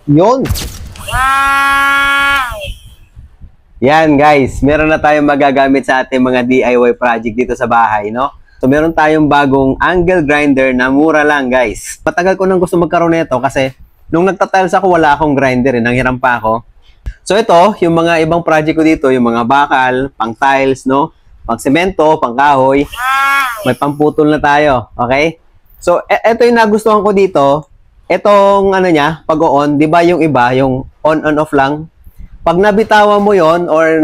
Yun. Yan guys, meron na tayong magagamit sa ating mga DIY project dito sa bahay, no? So meron tayong bagong angle grinder na mura lang guys. Matagal ko nang gusto magkaroon nito kasi nung nagtatiles ako wala akong grinder, nanghiram pa ako. So ito, yung mga ibang project ko dito, yung mga bakal, pang tiles, no? Pang semento, pang kahoy. May pamputol na tayo, okay? So ito yung nagustuhan ko dito. Itong ano niya, pag-on, 'di ba yung iba, yung on off lang. Pag nabitawan mo yon or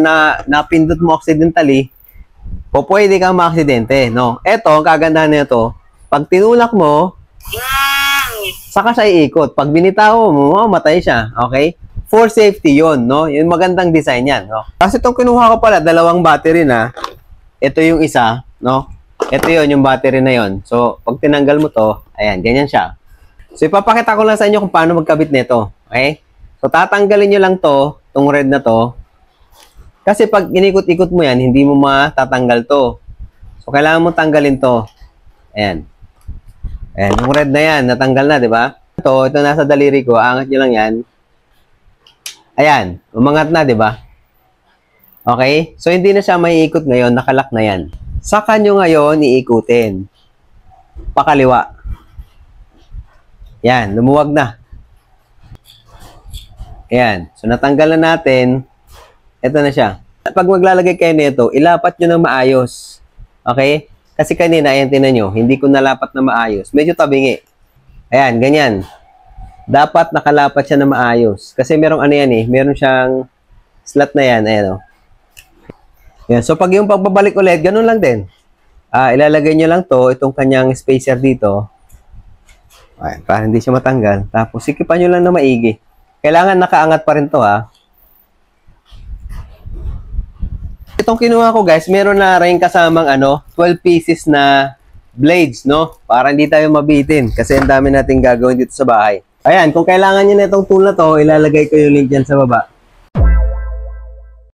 napindot mo accidentally, o pwede kang maaksidente, no? Ito, ang kagandahan nito, pag tinulak mo, saka siya iikot. Pag binitawan mo, mamatay siya, okay? For safety yon, no? Yung magandang design yan, no? Kasi itong kinuha ko pala, dalawang battery na. Ito yung isa, no? Ito yon yung battery na yon. So, pag tinanggal mo to, ayan, ganyan siya. So, ipapakita ko lang sa inyo kung paano magkabit nito, okay? So, tatanggalin nyo lang to, itong red na to. Kasi pag inikot-ikot mo yan, hindi mo matatanggal to. So, kailangan mo tanggalin to. Ayan. Ayan, yung red na yan, natanggal na, di ba? Ito nasa daliri ko, angat nyo lang yan. Ayan, umangat na, di ba? Okay? So, hindi na siya maiikot ngayon, nakalak na yan. Saka nyo ngayon iikutin. Pakaliwa. Yan, lumuwag na. Ayan. So, natanggal na natin. Ito na siya. Pag maglalagay kayo nito, ilapat nyo ng maayos. Okay? Kasi kanina, ayan, tinan nyo, hindi ko nalapat na maayos. Medyo tabingi. Ayan, ganyan. Dapat nakalapat siya na maayos. Kasi merong ano yan eh, meron siyang slot na yan. Ayan o. Ayan. So, pag yung pagbabalik ulit, ganun lang din. Ilalagay nyo lang to, itong kanyang spacer dito. Ayan, para hindi siya matanggal. Tapos, sikipan nyo lang na maigi. Kailangan nakaangat pa rin to, ha. Itong kinuha ko, guys, meron na rin kasamang 12 pieces na blades, no? Para hindi tayo mabitin kasi ang dami nating gagawin dito sa bahay. Ayan, kung kailangan niyo na itong tool na to, ilalagay ko yung link dyan sa baba.